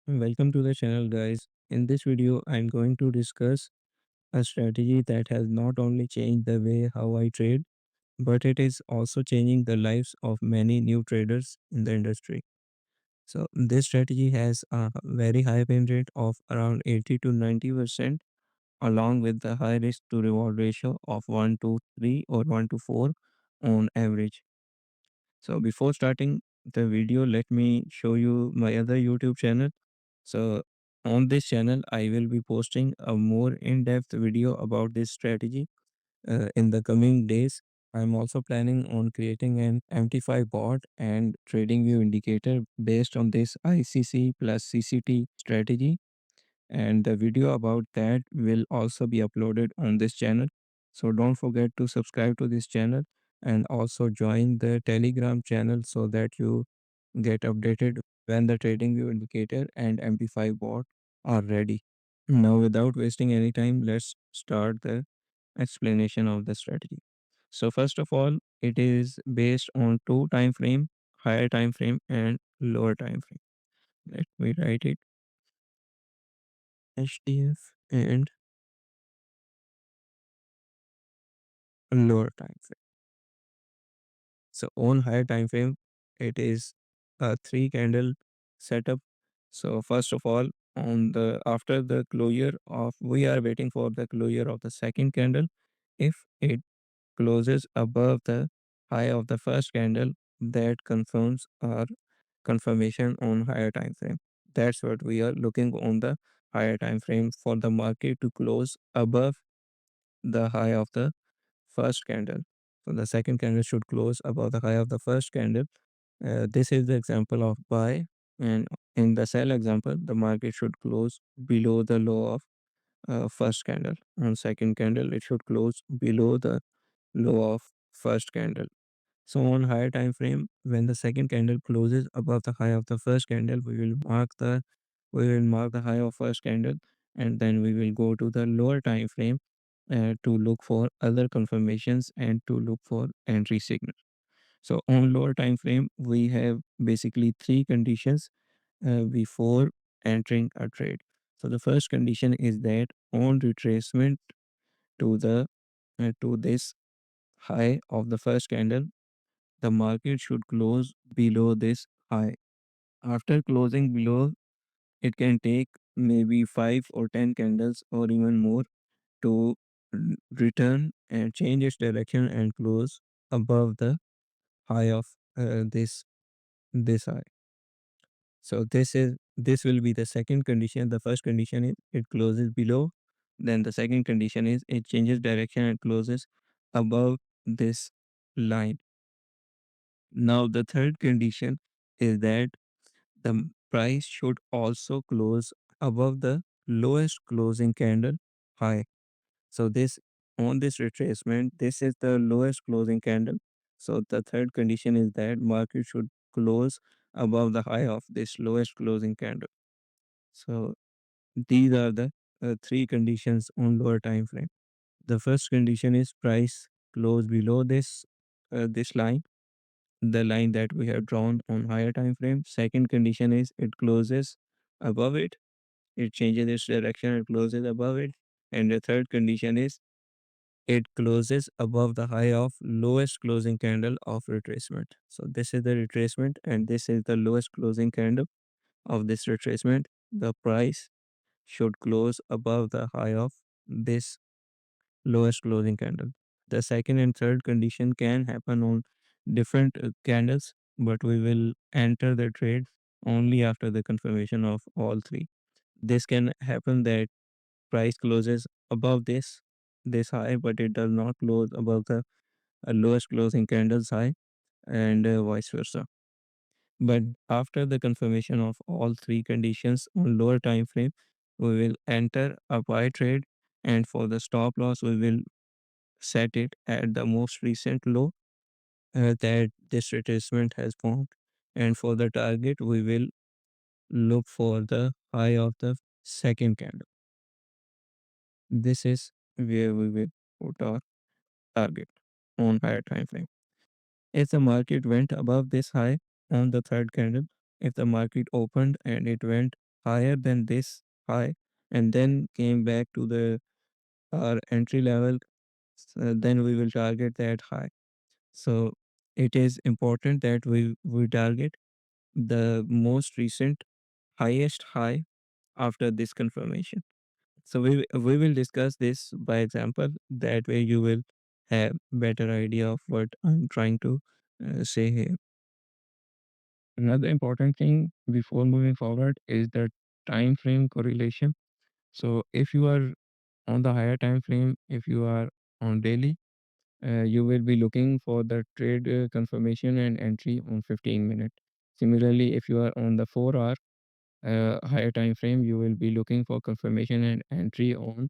Welcome to the channel, guys. In this video, I'm going to discuss a strategy that has not only changed the way how I trade, but it is also changing the lives of many new traders in the industry. So, this strategy has a very high win rate of around 80 to 90%, along with the high risk to reward ratio of 1 to 3 or 1 to 4 on average. So, before starting the video, let me show you my other YouTube channel. So on this channel, I will be posting a more in-depth video about this strategy in the coming days. I'm also planning on creating an MT5 bot and trading view indicator based on this ICC plus CCT strategy. And the video about that will also be uploaded on this channel. So don't forget to subscribe to this channel and also join the Telegram channel so that you get updated when the trading view indicator and MT5 bot are ready. Now, without wasting any time, let's start the explanation of the strategy. So, first of all, it is based on two time frame, higher time frame and lower time frame. Let me write it HDF and lower time frame. So, on higher time frame, it is a three candle setup. So, first of all, on the after the closure of we are waiting for the closure of the second candle. If it closes above the high of the first candle, that confirms our confirmation on higher time frame. That's what we are looking on the higher time frame, for the market to close above the high of the first candle. So the second candle should close above the high of the first candle. This is the example of buy, and in the sell example, the market should close below the low of first candle. On second candle, it should close below the low of first candle. So on higher time frame, when the second candle closes above the high of the first candle, we will mark the high of first candle, and then we will go to the lower time frame to look for other confirmations and to look for entry signal. So on lower time frame, we have basically three conditions before entering a trade. So the first condition is that on retracement to the to this high of the first candle, the market should close below this high. After closing below, it can take maybe 5 or 10 candles or even more to return and change its direction and close above the high of this high. So this will be the second condition. The first condition is it closes below. Then the second condition is it changes direction and closes above this line. Now the third condition is that the price should also close above the lowest closing candle high. So this on this retracement, this is the lowest closing candle. So the third condition is that market should close above the high of this lowest closing candle. So these are the three conditions on lower time frame. The first condition is price close below this line, the line that we have drawn on higher time frame. Second condition is it closes above it, it changes its direction and closes above it. And the third condition is it closes above the high of lowest closing candle of retracement. So this is the retracement and this is the lowest closing candle of this retracement. The price should close above the high of this lowest closing candle. The second and third condition can happen on different candles, but we will enter the trade only after the confirmation of all three. This can happen that price closes above this high, but it does not close above the lowest closing candles high, and vice versa. But after the confirmation of all three conditions on lower time frame, we will enter a buy trade, and for the stop loss, we will set it at the most recent low that this retracement has formed. And for the target, we will look for the high of the second candle. This is where we will put our target on higher time frame. If the market went above this high on the third candle, if the market opened and it went higher than this high and then came back to the our entry level, then we will target that high. So it is important that we target the most recent highest high after this confirmation. So we will discuss this by example. That way you will have better idea of what I'm trying to say here. Another important thing before moving forward is the time frame correlation. So if you are on the higher time frame, if you are on daily, you will be looking for the trade confirmation and entry on 15 minute. Similarly, if you are on the 4 hour higher time frame, you will be looking for confirmation and entry on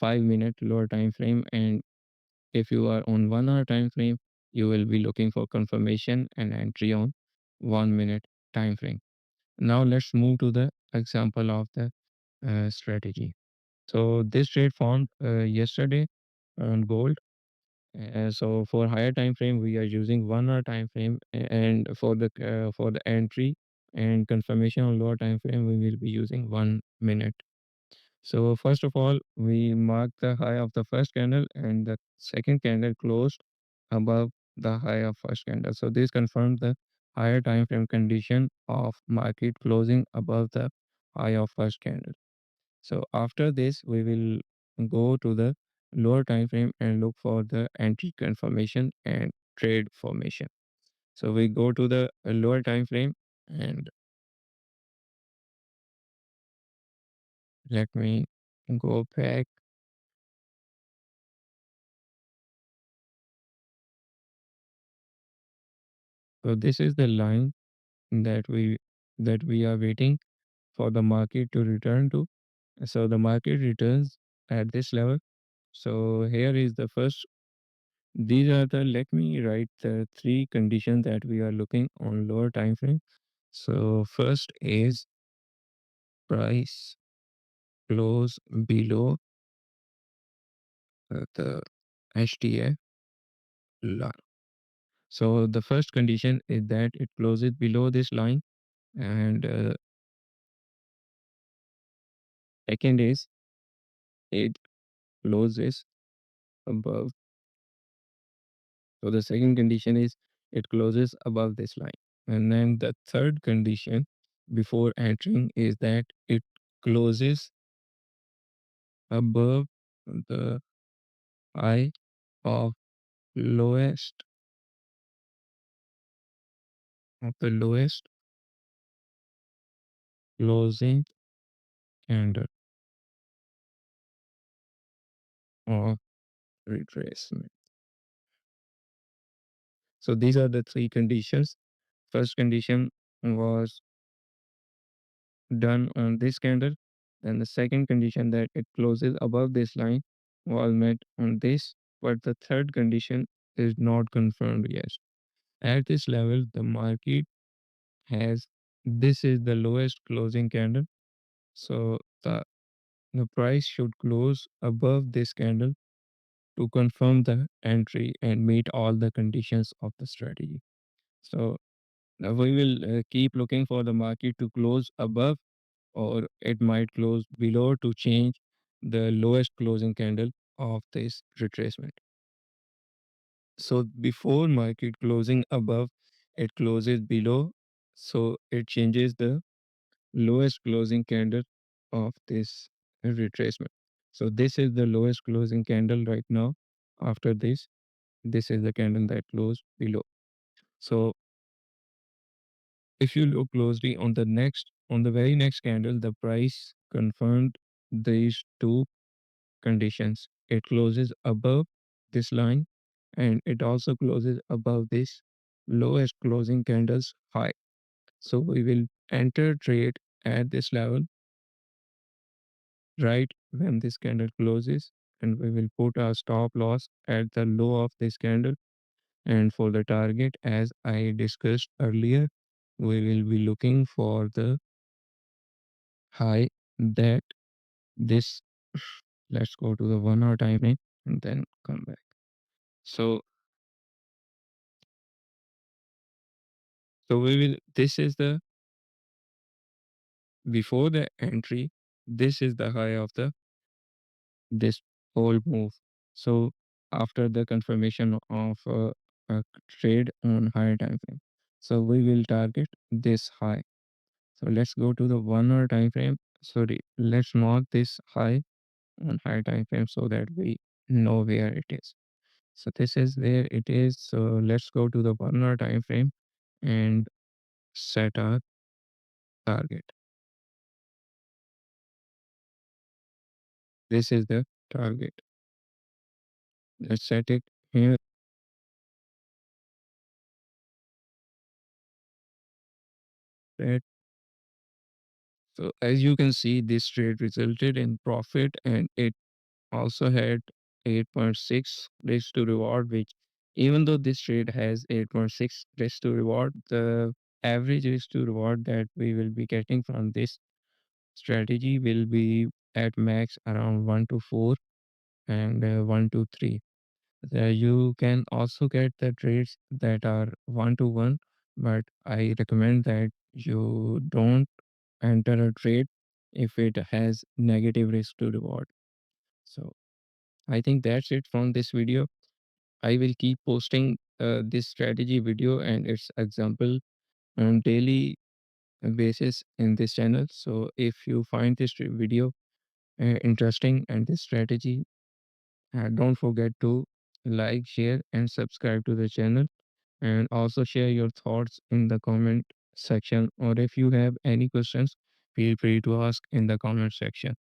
5 minute lower time frame. And if you are on 1 hour time frame, you will be looking for confirmation and entry on 1 minute time frame. Now let's move to the example of the strategy. So this trade formed yesterday on gold. So for higher time frame, we are using 1 hour time frame, and for the entry and confirmation on lower time frame, we will be using 1 minute. So first of all, we mark the high of the first candle, and the second candle closed above the high of first candle. So this confirms the higher time frame condition of market closing above the high of first candle. So after this, we will go to the lower time frame and look for the entry confirmation and trade formation. So we go to the lower time frame, and let me go back. So this is the line that we are waiting for the market to return to. So the market returns at this level. So here is the first. These are the, let me write the three conditions that we are looking on lower time frame. So first is price close below the HTF line. So the first condition is that it closes below this line, and second is it closes above. So the second condition is it closes above this line. And then the third condition before entering is that it closes above the high of lowest the lowest closing candle of retracement. So these are the three conditions. First condition was done on this candle. Then the second condition that it closes above this line was met on this. But the third condition is not confirmed yet. At this level, the market has this is the lowest closing candle. So the price should close above this candle to confirm the entry and meet all the conditions of the strategy. So we will keep looking for the market to close above, or it might close below to change the lowest closing candle of this retracement. So before market closing above, it closes below. So it changes the lowest closing candle of this retracement. So this is the lowest closing candle right now. After this is the candle that closed below. So if you look closely on the very next candle, the price confirmed these two conditions. It closes above this line, and it also closes above this lowest closing candle's high. So we will enter trade at this level right when this candle closes, and we will put our stop loss at the low of this candle. And for the target, as I discussed earlier, we will be looking for the high that this, let's go to the 1 hour time frame and then come back. So we will, this is the before the entry, this is the high of the this whole move. So after the confirmation of a trade on higher time frame, so we will target this high. So let's go to the 1 hour time frame. Sorry, let's mark this high on higher time frame so that we know where it is. So this is where it is. So let's go to the 1 hour time frame and set our target. This is the target. Let's set it here. Set. So as you can see, this trade resulted in profit and it also had 8.6 risk to reward, which even though this trade has 8.6 risk to reward, the average risk to reward that we will be getting from this strategy will be at max around 1 to 4 and 1 to 3. You can also get the trades that are 1 to 1, but I recommend that you don't enter a trade if it has negative risk to reward. So I think that's it from this video. I will keep posting this strategy video and its example on daily basis in this channel. So if you find this video interesting and this strategy, don't forget to like, share, and subscribe to the channel. And also share your thoughts in the comment section. Or if you have any questions, feel free to ask in the comment section.